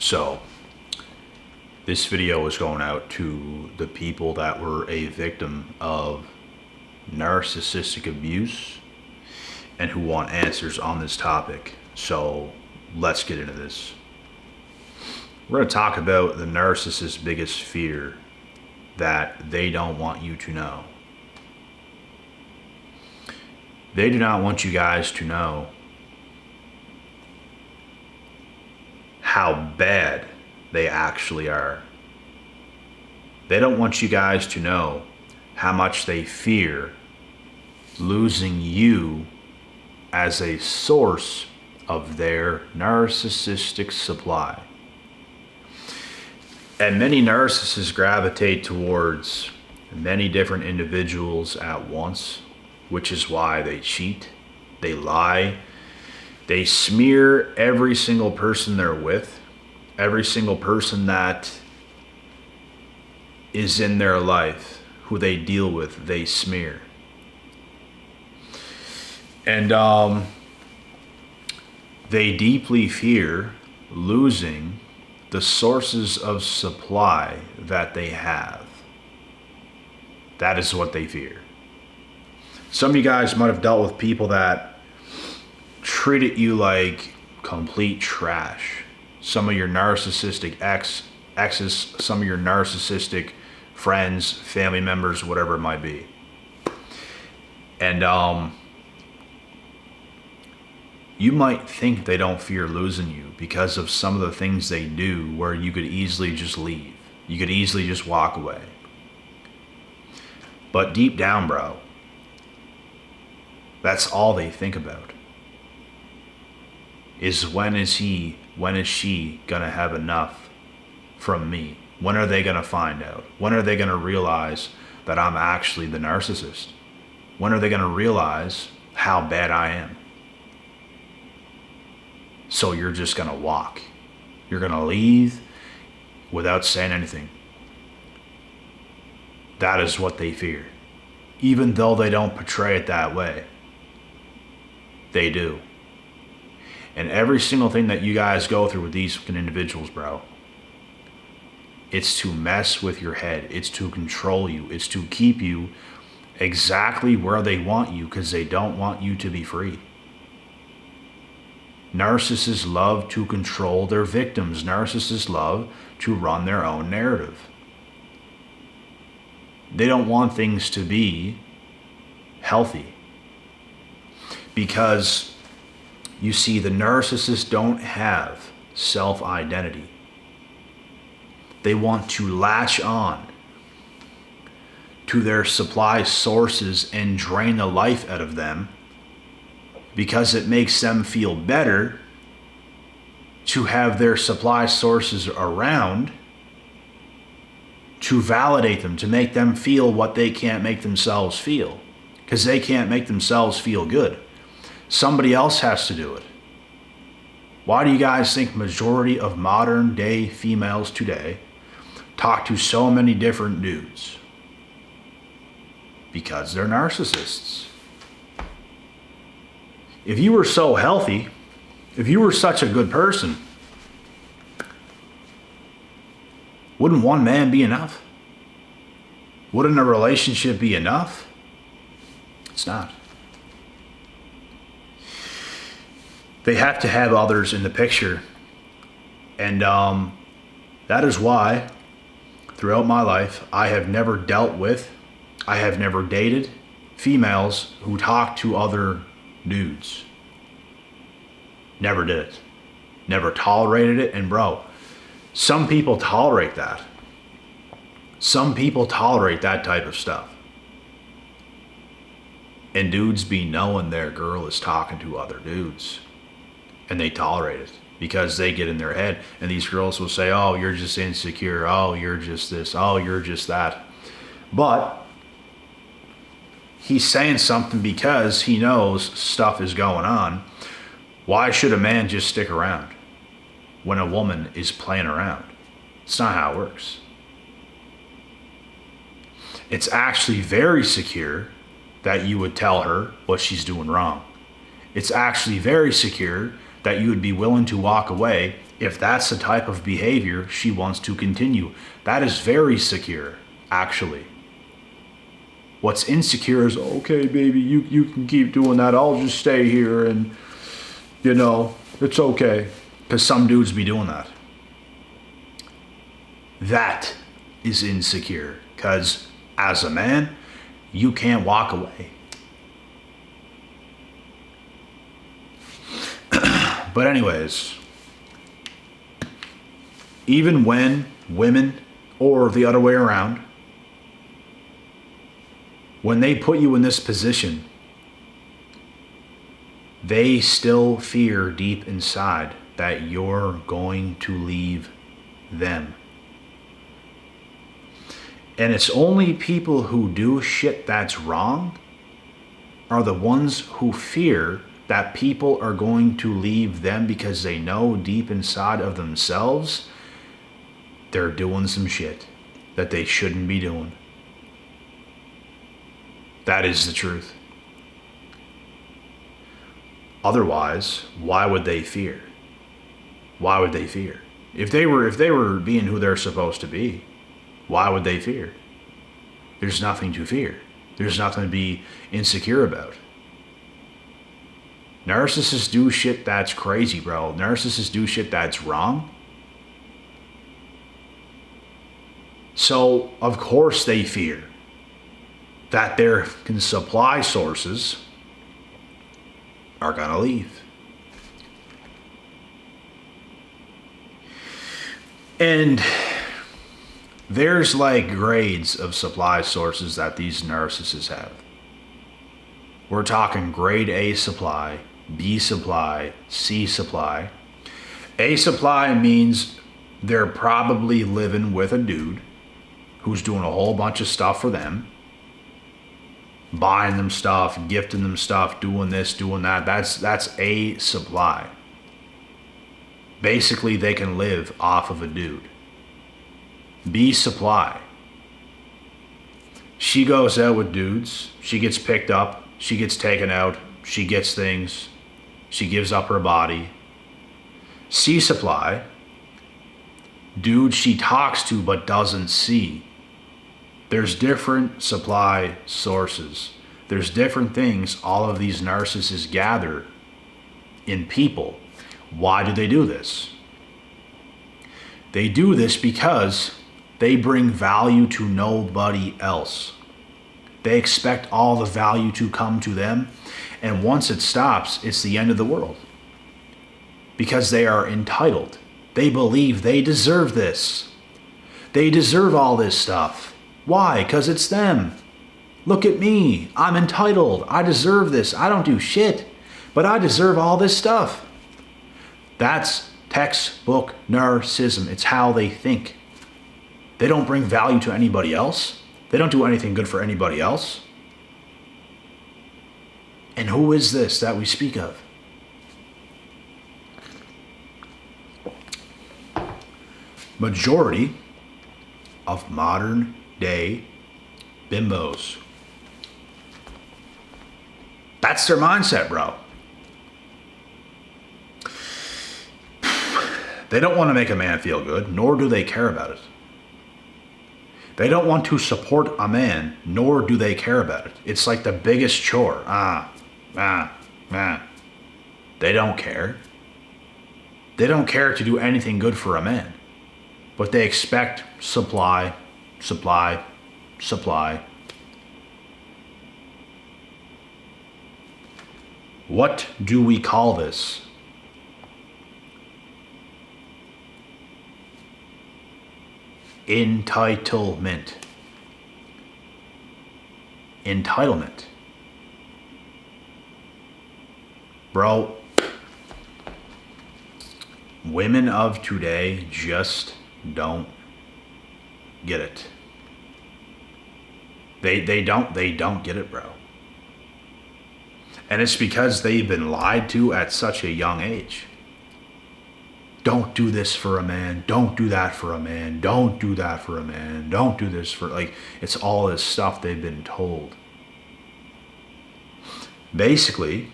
So this video is going out to the people that were a victim of narcissistic abuse and who want answers on this topic. So let's get into this. We're going to talk about the narcissist's biggest fear that they don't want you to know. They do not want you guys to know how bad they actually are. They don't want you guys to know how much they fear losing you as a source of their narcissistic supply. And many narcissists gravitate towards many different individuals at once, which is why they cheat, they lie, they smear every single person they're with, every single person that is in their life, who they deal with, they smear. And they deeply fear losing the sources of supply that they have. That is what they fear. Some of you guys might have dealt with people that treated you like complete trash. Some of your narcissistic exes, some of your narcissistic friends, family members, whatever it might be. And you might think they don't fear losing you because of some of the things they do where you could easily just leave. You could easily just walk away. But deep down, bro, that's all they think about. Is when is she gonna have enough from me? When are they gonna find out? When are they gonna realize that I'm actually the narcissist? When are they gonna realize how bad I am? So you're just gonna walk. You're gonna leave without saying anything. That is what they fear. Even though they don't portray it that way, they do. And every single thing that you guys go through with these individuals, bro, it's to mess with your head. It's to control you. It's to keep you exactly where they want you because they don't want you to be free. Narcissists love to control their victims. Narcissists love to run their own narrative. They don't want things to be healthy. Because you see, the narcissists don't have self-identity. They want to latch on to their supply sources and drain the life out of them because it makes them feel better to have their supply sources around to validate them, to make them feel what they can't make themselves feel, because they can't make themselves feel good. Somebody else has to do it. Why do you guys think majority of modern day females today talk to so many different dudes? Because they're narcissists. If you were so healthy, if you were such a good person, wouldn't one man be enough? Wouldn't a relationship be enough? It's not. They have to have others in the picture. And that is why throughout my life, I have never dated females who talk to other dudes. Never did it. Never tolerated it. And bro, some people tolerate that. Some people tolerate that type of stuff. And dudes be knowing their girl is talking to other dudes. And they tolerate it because they get in their head. And these girls will say, oh, you're just insecure. Oh, you're just this. Oh, you're just that. But he's saying something because he knows stuff is going on. Why should a man just stick around when a woman is playing around? It's not how it works. It's actually very secure that you would tell her what she's doing wrong. It's actually very secure that you would be willing to walk away if that's the type of behavior she wants to continue. That is very secure, actually. What's insecure is, okay, baby, you can keep doing that. I'll just stay here and, it's okay. Because some dudes be doing that. That is insecure. Because as a man, you can't walk away. But anyways, even when women, or the other way around, when they put you in this position, they still fear deep inside that you're going to leave them. And it's only people who do shit that's wrong are the ones who fear that people are going to leave them, because they know deep inside of themselves they're doing some shit that they shouldn't be doing. That is the truth. Otherwise, why would they fear? Why would they fear? If they were being who they're supposed to be, why would they fear? There's nothing to fear. There's nothing to be insecure about. Narcissists do shit that's crazy, bro. Narcissists do shit that's wrong. So, of course they fear that their supply sources are gonna leave. And there's like grades of supply sources that these narcissists have. We're talking grade A supply, B supply, C supply. A supply means they're probably living with a dude who's doing a whole bunch of stuff for them. Buying them stuff, gifting them stuff, doing this, doing that. That's A supply. Basically, they can live off of a dude. B supply. She goes out with dudes. She gets picked up. She gets taken out. She gets things. She gives up her body. C supply. Dude she talks to but doesn't see. There's different supply sources. There's different things all of these narcissists gather in people. Why do they do this? They do this because they bring value to nobody else. They expect all the value to come to them, and once it stops, it's the end of the world. Because they are entitled. They believe they deserve this. They deserve all this stuff. Why? Because it's them. Look at me. I'm entitled. I deserve this. I don't do shit, but I deserve all this stuff. That's textbook narcissism. It's how they think. They don't bring value to anybody else. They don't do anything good for anybody else. And who is this that we speak of? Majority of modern day bimbos. That's their mindset, bro. They don't want to make a man feel good, nor do they care about it. They don't want to support a man, nor do they care about it. It's like the biggest chore. They don't care. They don't care to do anything good for a man. But they expect supply. What do we call this? Entitlement. Entitlement. Bro, women of today just don't get it. They don't get it, bro. And it's because they've been lied to at such a young age. Don't do this for a man. Don't do that for a man. Don't do that for a man. Don't do this for, like, it's all this stuff they've been told. Basically,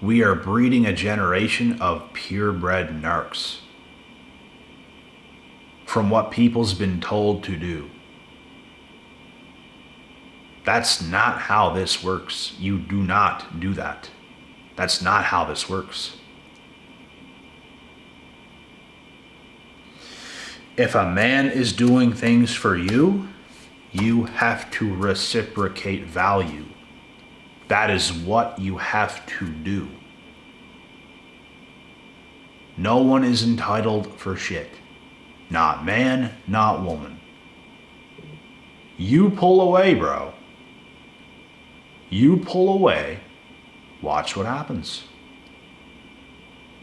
We are breeding a generation of purebred narcs from what people's been told to do. That's not how this works. You do not do that. That's not how this works. If a man is doing things for you, you have to reciprocate value. That is what you have to do. No one is entitled for shit. Not man, not woman. You pull away, bro. You pull away. Watch what happens.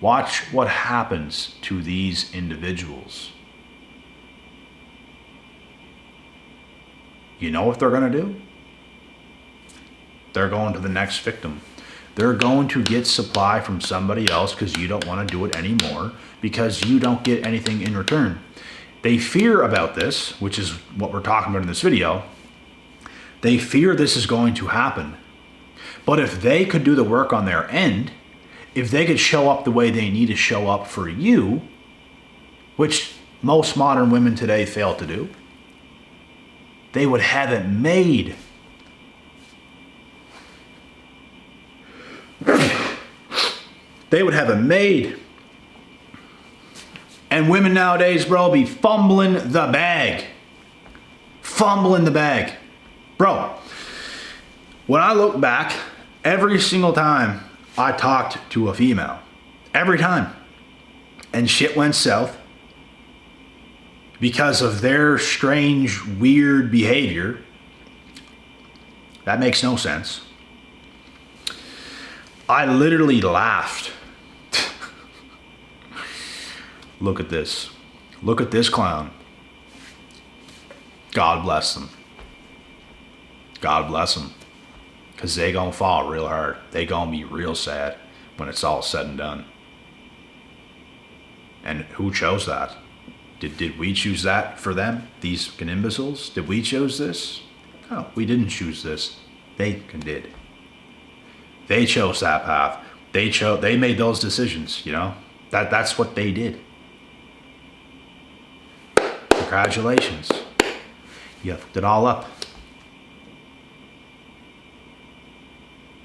Watch what happens to these individuals. You know what they're going to do? They're going to the next victim. They're going to get supply from somebody else because you don't want to do it anymore because you don't get anything in return. They fear about this, which is what we're talking about in this video. They fear this is going to happen. But if they could do the work on their end, if they could show up the way they need to show up for you, which most modern women today fail to do, they would have it made. They would have it made. And women nowadays, bro, be fumbling the bag. Fumbling the bag. Bro, when I look back, every single time I talked to a female, every time, and shit went south because of their strange, weird behavior, that makes no sense. I literally laughed. Look at this. Look at this clown. God bless them. God bless them. Because they gonna fall real hard. They gonna be real sad when it's all said and done. And who chose that? Did we choose that for them? These fucking imbeciles? Did we choose this? No, we didn't choose this. They did. They chose that path. They made those decisions, you know? That's what they did. Congratulations. You fucked it all up.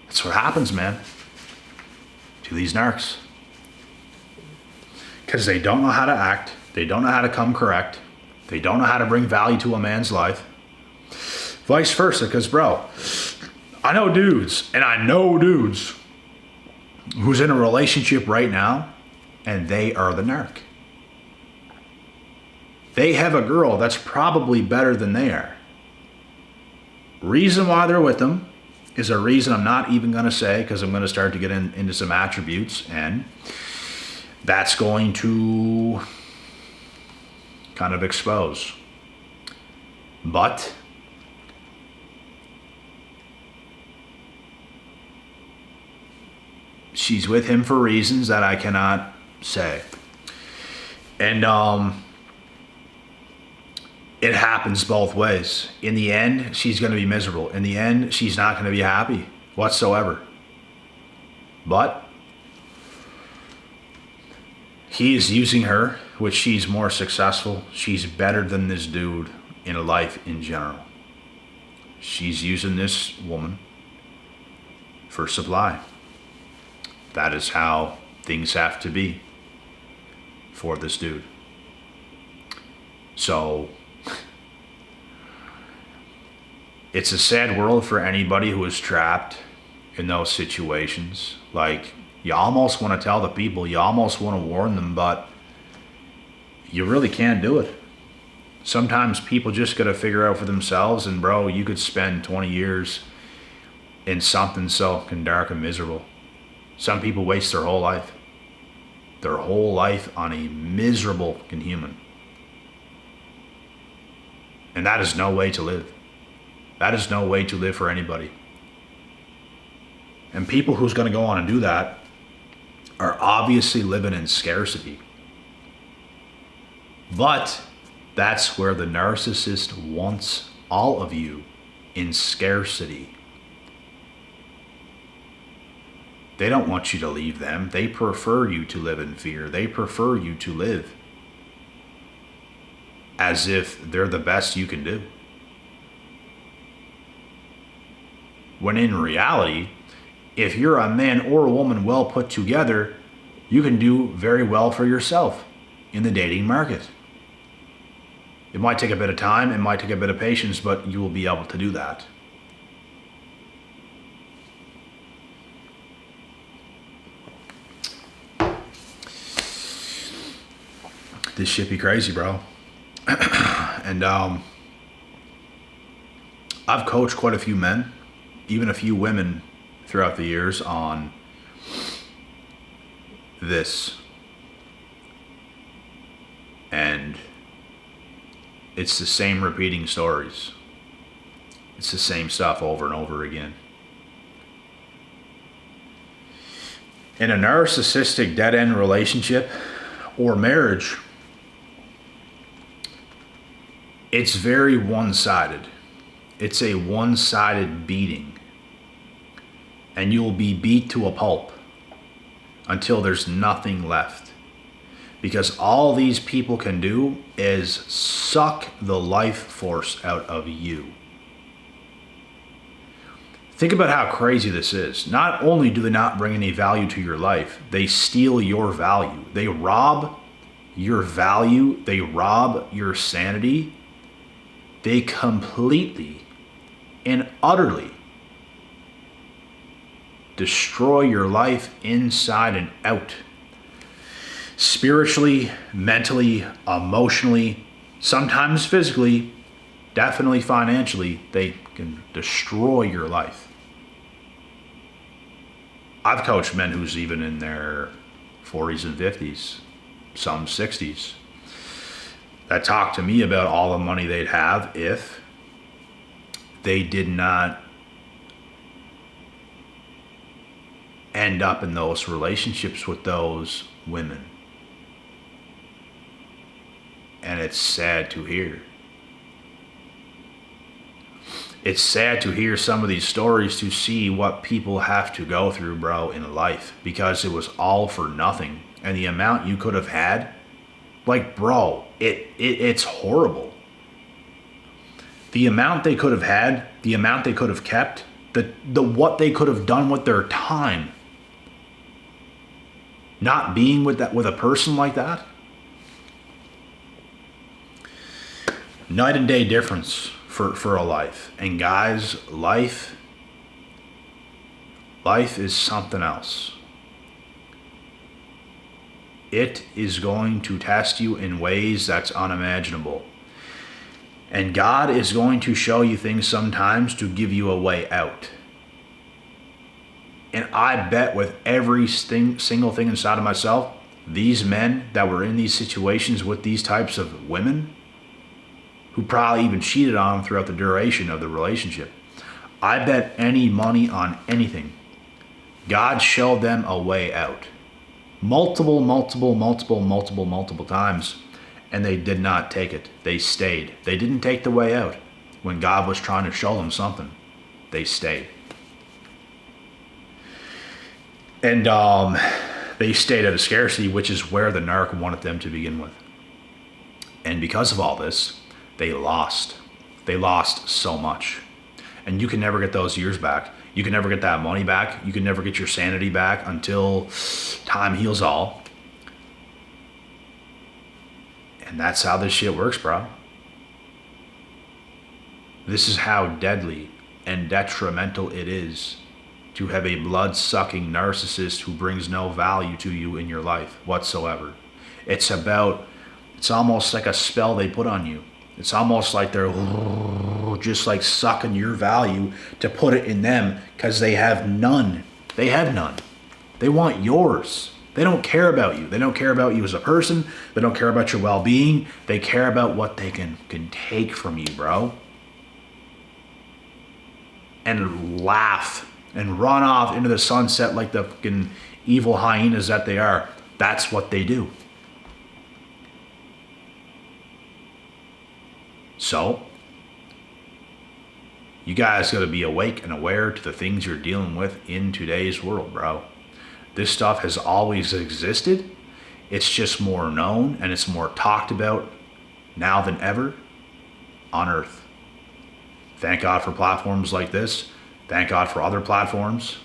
That's what happens, man, to these narcs. Because they don't know how to act. They don't know how to come correct. They don't know how to bring value to a man's life. Vice versa, because, bro, I know dudes who's in a relationship right now, and they are the narc. They have a girl that's probably better than they are. Reason why they're with them is a reason I'm not even going to say, because I'm going to start to get into some attributes, and that's going to kind of expose. But she's with him for reasons that I cannot say. And it happens both ways. In the end, she's going to be miserable. In the end, she's not going to be happy whatsoever. But he's using her, which she's more successful. She's better than this dude in life in general. She's using this woman for supply. That is how things have to be for this dude. So it's a sad world for anybody who is trapped in those situations. Like, you almost want to tell the people, you almost want to warn them, but you really can't do it. Sometimes people just got to figure out for themselves, and bro, you could spend 20 years in something so fucking dark and miserable. Some people waste their whole life. Their whole life on a miserable fucking human. And that is no way to live. That is no way to live for anybody. And people who's going to go on and do that are obviously living in scarcity. But that's where the narcissist wants all of you, in scarcity. They don't want you to leave them. They prefer you to live in fear. They prefer you to live as if they're the best you can do. When in reality, if you're a man or a woman well put together, you can do very well for yourself in the dating market. It might take a bit of time, it might take a bit of patience, but you will be able to do that. This shit be crazy, bro. And I've coached quite a few men, even a few women throughout the years on this. And it's the same repeating stories. It's the same stuff over and over again. In a narcissistic dead-end relationship or marriage, it's very one-sided. It's a one-sided beating. And you'll be beat to a pulp until there's nothing left. Because all these people can do is suck the life force out of you. Think about how crazy this is. Not only do they not bring any value to your life, they steal your value. They rob your value. They rob your sanity. They completely and utterly destroy your life inside and out. Spiritually, mentally, emotionally, sometimes physically, definitely financially, they can destroy your life. I've coached men who's even in their 40s and 50s, some 60s, that talk to me about all the money they'd have if they did not end up in those relationships with those women. And it's sad to hear. It's sad to hear some of these stories, to see what people have to go through, bro, in life, because it was all for nothing. And the amount you could have had, like, bro, it's horrible. The amount they could have had, the amount they could have kept, the what they could have done with their time. Not being with a person like that. Night and day difference for a life. And guys, life is something else. It is going to test you in ways that's unimaginable. And God is going to show you things sometimes to give you a way out. And I bet with every single thing inside of myself, these men that were in these situations with these types of women, who probably even cheated on them throughout the duration of the relationship, I bet any money on anything, God showed them a way out. Multiple times, and they did not take it. They stayed. They didn't take the way out. When God was trying to show them something, they stayed. And they stayed out of scarcity, which is where the narc wanted them to begin with. And because of all this, they lost. They lost so much. And you can never get those years back. You can never get that money back. You can never get your sanity back until time heals all. And that's how this shit works, bro. This is how deadly and detrimental it is to have a blood-sucking narcissist who brings no value to you in your life whatsoever. It's almost like a spell they put on you. It's almost like they're just like sucking your value to put it in them, because they have none. They have none. They want yours. They don't care about you. They don't care about you as a person. They don't care about your well-being. They care about what they can take from you, bro. And laugh and run off into the sunset like the fucking evil hyenas that they are. That's what they do. So, you guys got to be awake and aware to the things you're dealing with in today's world, bro. This stuff has always existed. It's just more known and it's more talked about now than ever on Earth. Thank God for platforms like this. Thank God for other platforms.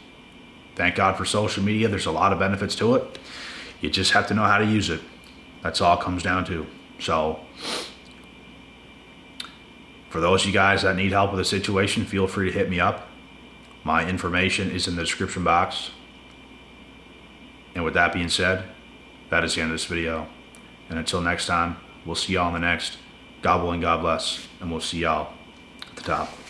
Thank God for social media. There's a lot of benefits to it. You just have to know how to use it. That's all it comes down to. So, for those of you guys that need help with a situation, feel free to hit me up. My information is in the description box. And with that being said, that is the end of this video. And until next time, we'll see y'all in the next. God willing, God bless. And we'll see y'all at the top.